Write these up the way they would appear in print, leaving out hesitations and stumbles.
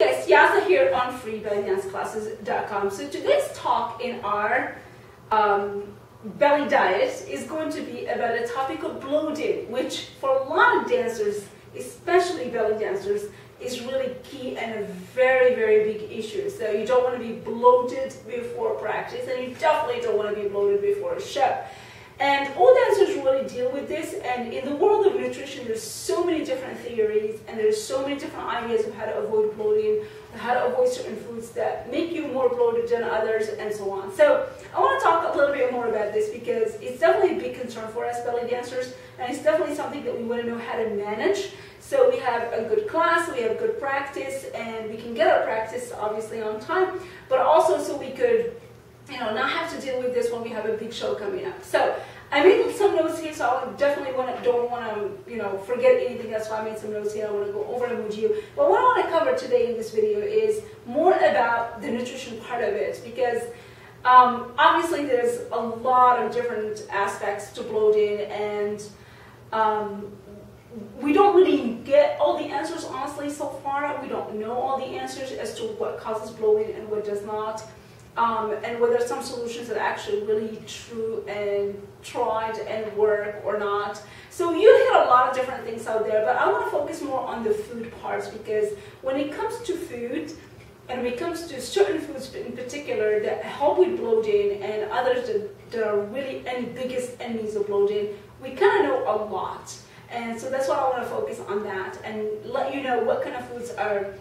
It's Yaza here on freebellydanceclasses.com. So today's talk in our belly diet is going to be about a topic of bloating, which for a lot of dancers, especially belly dancers, is really key and a very, very big issue. So you don't want to be bloated before practice, and you definitely don't want to be bloated before a show. And all dancers really deal with this, and in the world of nutrition there's so many different theories and there's so many different ideas of how to avoid bloating, how to avoid certain foods that make you more bloated than others, and so on. So I want to talk a little bit more about this because it's definitely a big concern for us belly dancers, and it's definitely something that we want to know how to manage. So we have a good class, we have good practice, and we can get our practice obviously on time, but also so we could not have to deal with this when we have a big show coming up. So I made some notes here, so I definitely don't want to forget anything. That's why I made some notes here. I want to go over them with you. But what I want to cover today in this video is more about the nutrition part of it, because obviously there's a lot of different aspects to bloating, and we don't really get all the answers honestly so far. We don't know all the answers as to what causes bloating and what does not. And whether some solutions are actually really true and tried and work or not. So you hear a lot of different things out there, but I want to focus more on the food parts, because when it comes to food, and when it comes to certain foods in particular that help with bloating and others that are really any biggest enemies of bloating, we kind of know a lot. And so that's why I want to focus on that and let you know what kind of foods are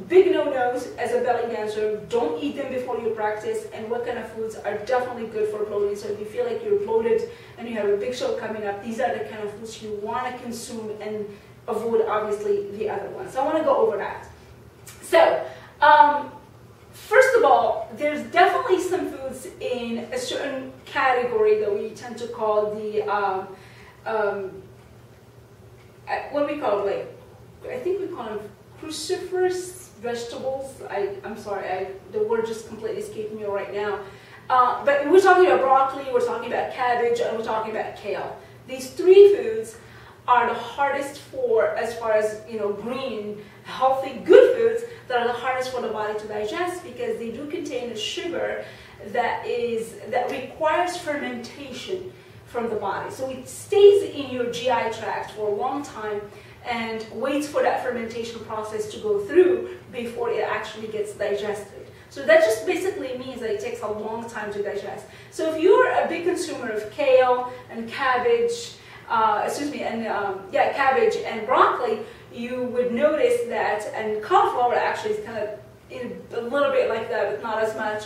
big no-nos as a belly dancer. Don't eat them before you practice, and what kind of foods are definitely good for bloating. So if you feel like you're bloated and you have a big show coming up, these are the kind of foods you want to consume and avoid obviously the other ones. So I want to go over that. So first of all, there's definitely some foods in a certain category that we tend to call the what do we call it? I think we call them cruciferous vegetables. I'm sorry, the word just completely escaped me right now. But we're talking about broccoli, we're talking about cabbage, and we're talking about kale. These three foods are the hardest for, as far as green, healthy, good foods, that are the hardest for the body to digest, because they do contain a sugar that requires fermentation from the body. So it stays in your GI tract for a long time and waits for that fermentation process to go through before it actually gets digested. So that just basically means that it takes a long time to digest. So if you're a big consumer of kale and cabbage, cabbage and broccoli, you would notice that, and cauliflower actually is kind of a little bit like that, but not as much.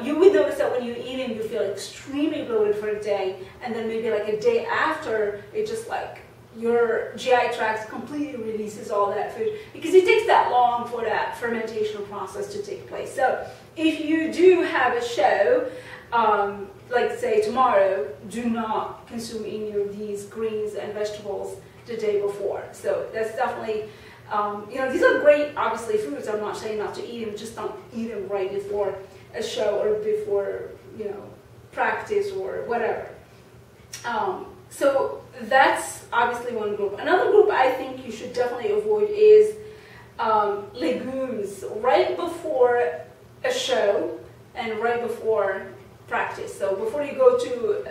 You would notice that when you eat them, you feel extremely bloated for a day, and then maybe like a day after, it just like your GI tract completely releases all that food, because it takes that long for that fermentation process to take place. So if you do have a show, like say tomorrow, do not consume any of these greens and vegetables the day before. So that's definitely, these are great, obviously, foods. I'm not saying not to eat them, just don't eat them right before a show or before, practice or whatever. So that's obviously one group. Another group I think you should definitely avoid is legumes right before a show and right before practice. So before you go to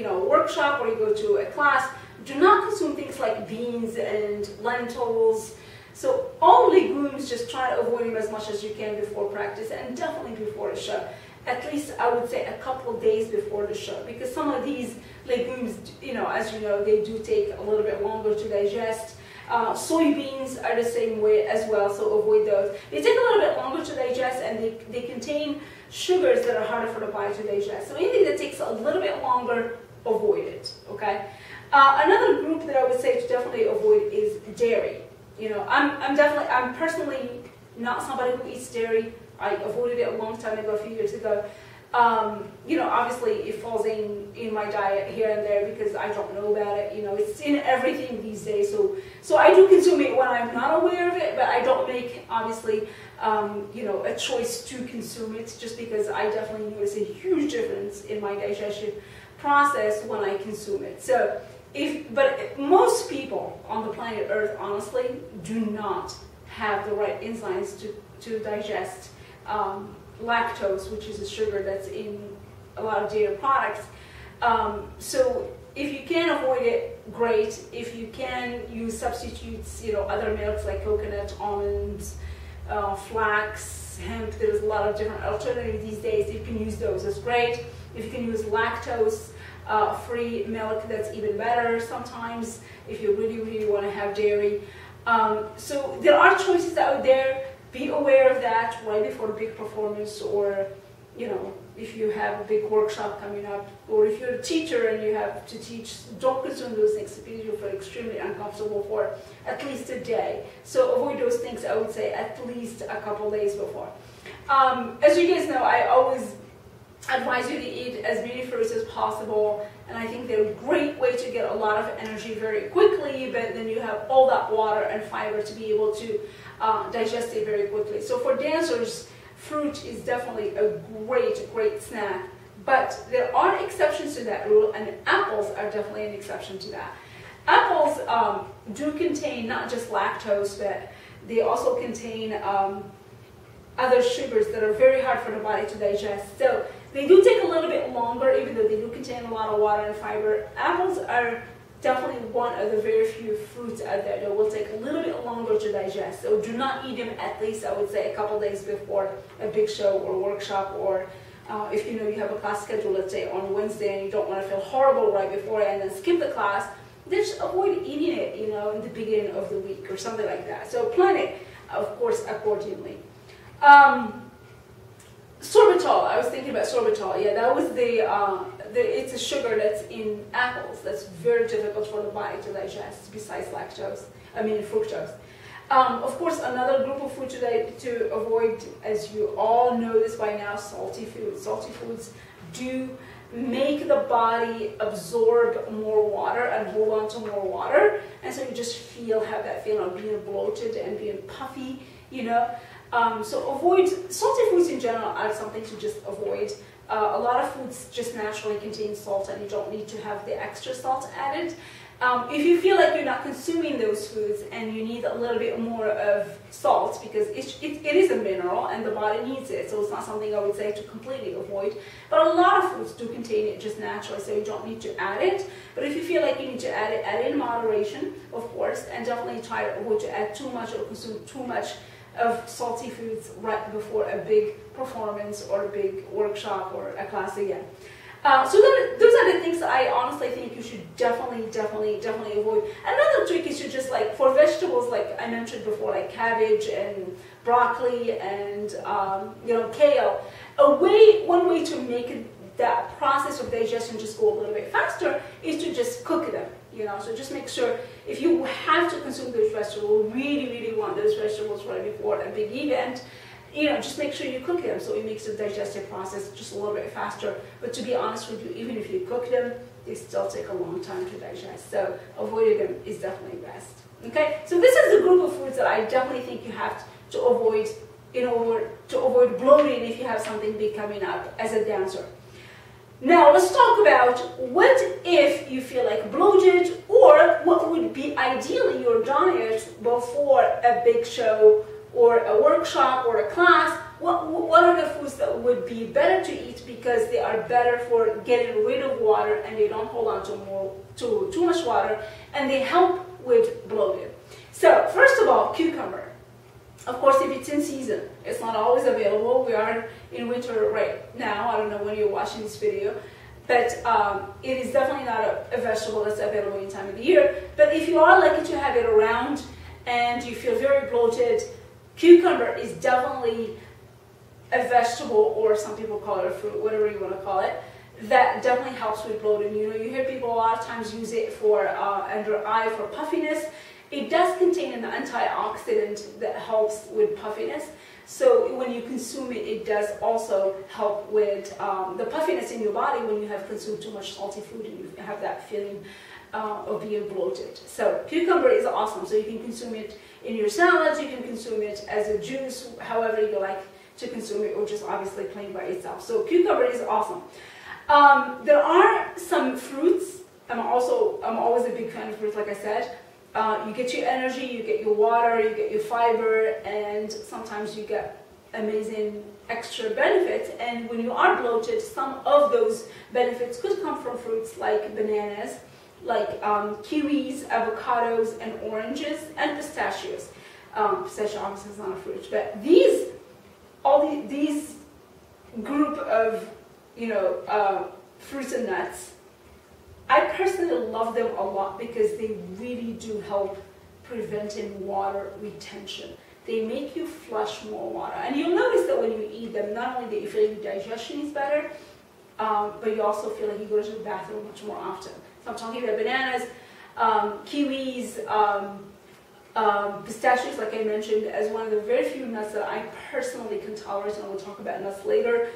a workshop or you go to a class, do not consume things like beans and lentils. So all legumes, just try to avoid them as much as you can before practice, and definitely before a show. At least I would say a couple of days before the show, because some of these legumes, as you know, they do take a little bit longer to digest. Soybeans are the same way as well, so avoid those. They take a little bit longer to digest, and they contain sugars that are harder for the body to digest. So anything that takes a little bit longer, avoid it, okay? Another group that I would say to definitely avoid is dairy. I'm personally not somebody who eats dairy. I avoided it a long time ago, a few years ago. Obviously it falls in my diet here and there because I don't know about it. It's in everything these days. So I do consume it when I'm not aware of it, but I don't make, obviously, a choice to consume it, just because I definitely notice a huge difference in my digestion process when I consume it. But most people on the planet Earth, honestly, do not have the right enzymes to digest lactose, which is a sugar that's in a lot of dairy products. So if you can avoid it, great. If you can use substitutes, other milks like coconut, almonds, flax, hemp, there's a lot of different alternatives these days. You can use those, that's great. If you can use lactose-free milk, that's even better sometimes if you really, really want to have dairy. So there are choices out there. Be aware of that right before a big performance, or if you have a big workshop coming up, or if you're a teacher and you have to teach, don't consume those things because you'll feel extremely uncomfortable for at least a day. So avoid those things, I would say, at least a couple days before. As you guys know, I always advise you to eat as many fruits as possible, and I think they're a great way to get a lot of energy very quickly, but then you have all that water and fiber to be able to digest it very quickly. So for dancers, fruit is definitely a great snack, but there are exceptions to that rule, and apples are definitely an exception to that. Apples do contain not just lactose, but they also contain other sugars that are very hard for the body to digest. So they do take a little bit longer, even though they do contain a lot of water and fiber. Apples are definitely one of the very few fruits out there that will take a little bit longer to digest. So do not eat them at least, I would say, a couple days before a big show or workshop, or if you have a class schedule, let's say on Wednesday, and you don't want to feel horrible right before and then skip the class, just avoid eating it, in the beginning of the week or something like that. So plan it, of course, accordingly. Sorbitol, I was thinking about sorbitol. Yeah, that was it's a sugar that's in apples that's very difficult for the body to digest, besides fructose. Of course, another group of food to avoid, as you all know this by now, salty foods. Salty foods do make the body absorb more water and hold on to more water, and so you just have that feeling of being bloated and being puffy, So avoid salty foods in general are something to just avoid. A lot of foods just naturally contain salt, and you don't need to have the extra salt added. If you feel like you're not consuming those foods and you need a little bit more of salt, because it is a mineral and the body needs it, so it's not something I would say to completely avoid. But a lot of foods do contain it just naturally, so you don't need to add it. But if you feel like you need to add it in moderation, of course, and definitely try to avoid to add too much or consume too much of salty foods right before a big performance or a big workshop or a class again. So those are the things that I honestly think you should definitely avoid. Another trick is to just, like, for vegetables, like I mentioned before, like cabbage and broccoli and kale, one way to make that process of digestion just go a little bit faster is to just cook them. So just make sure, if you have to consume those vegetables, really want those vegetables right before a big event, just make sure you cook them so it makes the digestive process just a little bit faster. But to be honest with you, even if you cook them, they still take a long time to digest. So avoiding them is definitely best. Okay, so this is the group of foods that I definitely think you have to avoid in order to avoid bloating if you have something big coming up as a dancer. Now let's talk about what if you feel like bloated, or what would be ideally your diet before a big show or a workshop or a class. What are the foods that would be better to eat because they are better for getting rid of water and they don't hold on to too much water, and they help with bloating. So first of all, cucumber. Of course, if it's in season, it's not always available. We are in winter right now. I don't know when you're watching this video, but it is definitely not a vegetable that's available any time of the year. But if you are lucky to have it around and you feel very bloated, cucumber is definitely a vegetable, or some people call it a fruit, whatever you want to call it, that definitely helps with bloating. You hear people a lot of times use it for under eye for puffiness. It does contain an antioxidant that helps with puffiness. So when you consume it, it does also help with the puffiness in your body when you have consumed too much salty food and you have that feeling of being bloated. So cucumber is awesome. So you can consume it in your salads, you can consume it as a juice, however you like to consume it, or just obviously plain by itself. So cucumber is awesome. There are some fruits. I'm always a big fan of fruits, like I said. You get your energy, you get your water, you get your fiber, and sometimes you get amazing extra benefits. And when you are bloated, some of those benefits could come from fruits like bananas, like kiwis, avocados, and oranges, and pistachios. Pistachio obviously is not a fruit, but these group of fruits and nuts, I personally love them a lot because they really do help preventing water retention. They make you flush more water. And you'll notice that when you eat them, not only do you feel your digestion is better, but you also feel like you go to the bathroom much more often. So I'm talking about bananas, kiwis, pistachios, like I mentioned, as one of the very few nuts that I personally can tolerate, and we'll talk about nuts later,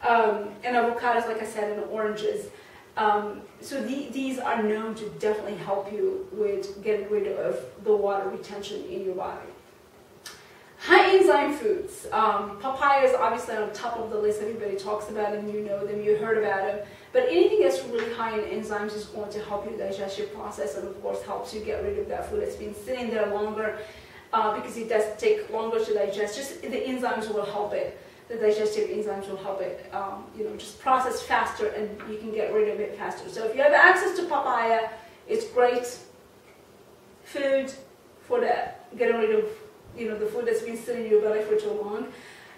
and avocados, like I said, and oranges. So these are known to definitely help you with getting rid of the water retention in your body. High enzyme foods. Papaya is obviously on top of the list. Everybody talks about them, you know them, you heard about them. But anything that's really high in enzymes is going to help you digest your process, and of course helps you get rid of that food that's been sitting there longer, because it does take longer to digest. Just the enzymes will help it. The digestive enzymes will help it, just process faster, and you can get rid of it faster. So if you have access to papaya, it's great food for that, getting rid of the food that's been sitting in your belly for too long.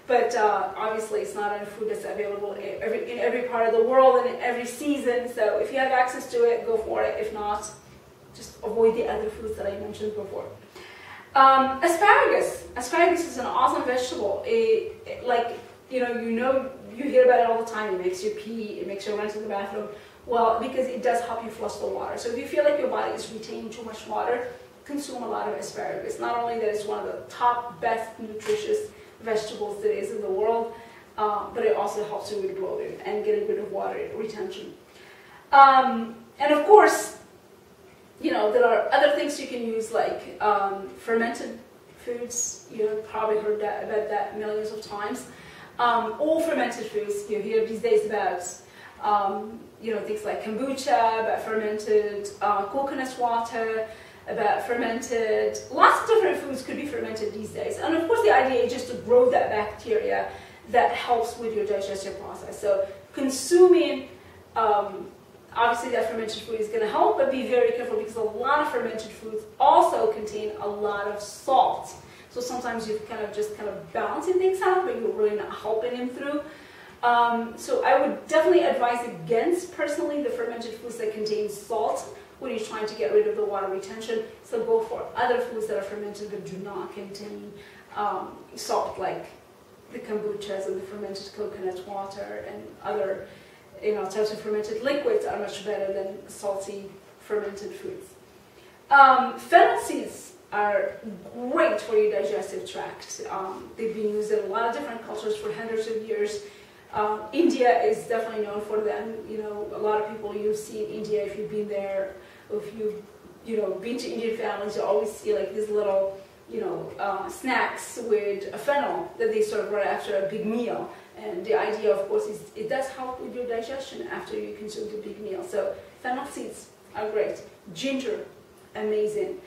But obviously it's not a food that's available in every part of the world and in every season. So if you have access to it, go for it. If not, just avoid the other foods that I mentioned before. Asparagus. Asparagus is an awesome vegetable. You hear about it all the time. It makes you pee. It makes you run to the bathroom. Well, because it does help you flush the water. So if you feel like your body is retaining too much water, consume a lot of asparagus. Not only that it's one of the top, best nutritious vegetables there is in the world, but it also helps you with bloating and getting rid of water retention. And of course, there are other things you can use, like fermented foods. You've probably heard about that millions of times. All fermented foods. You hear these days about things like kombucha, about fermented coconut water, about fermented, lots of different foods could be fermented these days. And of course the idea is just to grow that bacteria that helps with your digestive process. So consuming, obviously that fermented food is going to help, but be very careful because a lot of fermented foods also contain a lot of salt. So sometimes you're kind of balancing things out, but you're really not helping them through. So I would definitely advise against, personally, the fermented foods that contain salt when you're trying to get rid of the water retention. So go for other foods that are fermented but do not contain salt, like the kombuchas and the fermented coconut water and other types of fermented liquids are much better than salty fermented foods. Fennel seeds are great for your digestive tract. They've been used in a lot of different cultures for hundreds of years. India is definitely known for them. A lot of people you've seen India, if you've been there, if you've been to Indian families, you always see like these little snacks with a fennel that they serve right after a big meal. And the idea, of course, is it does help with your digestion after you consume the big meal. So fennel seeds are great. Ginger, amazing.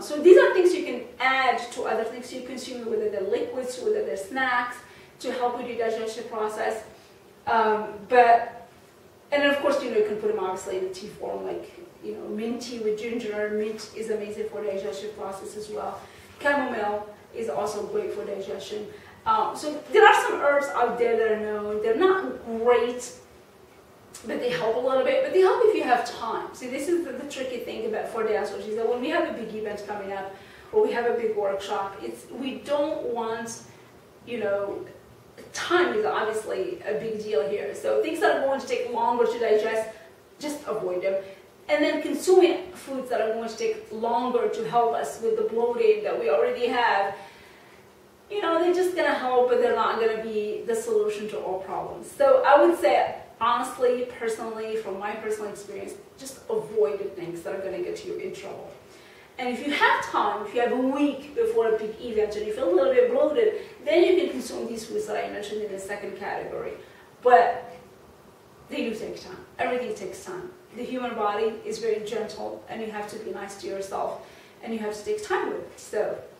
So these are things you can add to other things you consume, whether they're liquids, whether they're snacks, to help with your digestion process. And then of course, you can put them obviously in a tea form, like mint tea with ginger. Mint is amazing for digestion process as well. Chamomile is also great for digestion. So there are some herbs out there that are known. They're not great, but they help a little bit. But they help if you have time. See, this is the tricky thing about for dancers is that when we have a big event coming up or we have a big workshop, we don't want, time is obviously a big deal here. So things that are going to take longer to digest, just avoid them. And then consuming foods that are going to take longer to help us with the bloating that we already have, they're just going to help, but they're not going to be the solution to all problems. So I would say, honestly, personally, from my personal experience, just avoid the things that are going to get you in trouble. And if you have time, if you have a week before a big event and you feel a little bit bloated, then you can consume these foods that I mentioned in the second category. But they do take time. Everything takes time. The human body is very gentle, and you have to be nice to yourself and you have to take time with it.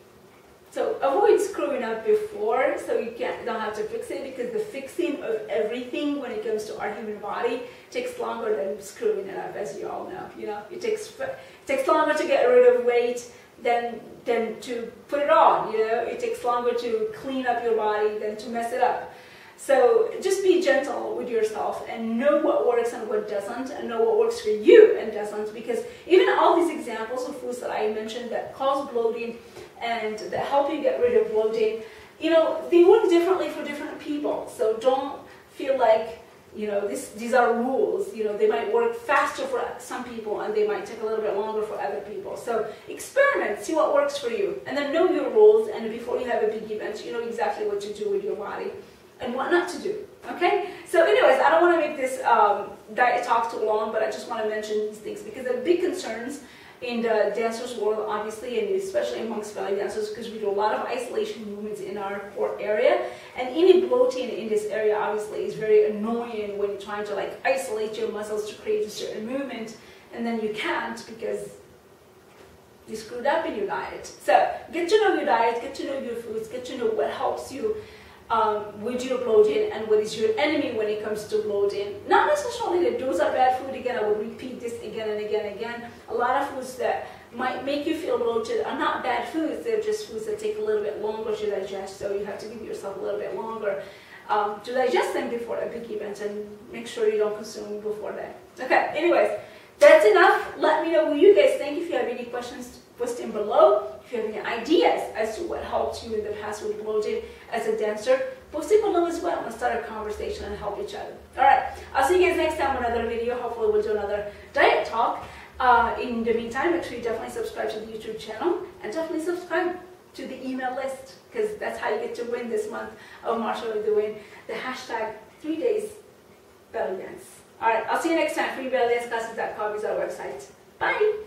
So avoid screwing up before, so you don't have to fix it, because the fixing of everything when it comes to our human body takes longer than screwing it up, as you all know. You know, it takes longer to get rid of weight than to put it on. You know, it takes longer to clean up your body than to mess it up. So just be gentle with yourself and know what works and what doesn't, and know what works for you and doesn't, because even all these examples of foods that I mentioned that cause bloating and that help you get rid of bloating, you know, they work differently for different people. So don't feel like, you know, these are rules. You know, they might work faster for some people and they might take a little bit longer for other people. So experiment, see what works for you, and then know your rules, and before you have a big event, you know exactly what to do with your body and what not to do. Okay? So anyways, I don't want to make this diet talk too long, but I just want to mention these things because they're big concerns in the dancers world, obviously, and especially amongst belly dancers, because we do a lot of isolation movements in our core area, and any bloating in this area obviously is very annoying when you're trying to like isolate your muscles to create a certain movement, and then you can't because you screwed up in your diet. So get to know your diet, get to know your foods, get to know what helps you with your bloating and what is your enemy when it comes to bloating. Not necessarily that those are bad food. Again, I will repeat this again and again and again. A lot of foods that might make you feel bloated are not bad foods. They're just foods that take a little bit longer to digest, so you have to give yourself a little bit longer to digest them before a big event, and make sure you don't consume them before that. Okay, anyways, that's enough. Let me know what you guys think. If you have any questions, post them below. If you have any ideas as to what helped you in the past with bloating as a dancer, post it below as well and start a conversation and help each other. Alright, I'll see you guys next time with another video. Hopefully we'll do another diet talk. In the meantime, make sure you definitely subscribe to the YouTube channel and definitely subscribe to the email list, because that's how you get to win this month of Marshall with the Win, the hashtag 3 days belly dance. Alright, I'll see you next time. freebellydance.com is our website. Bye!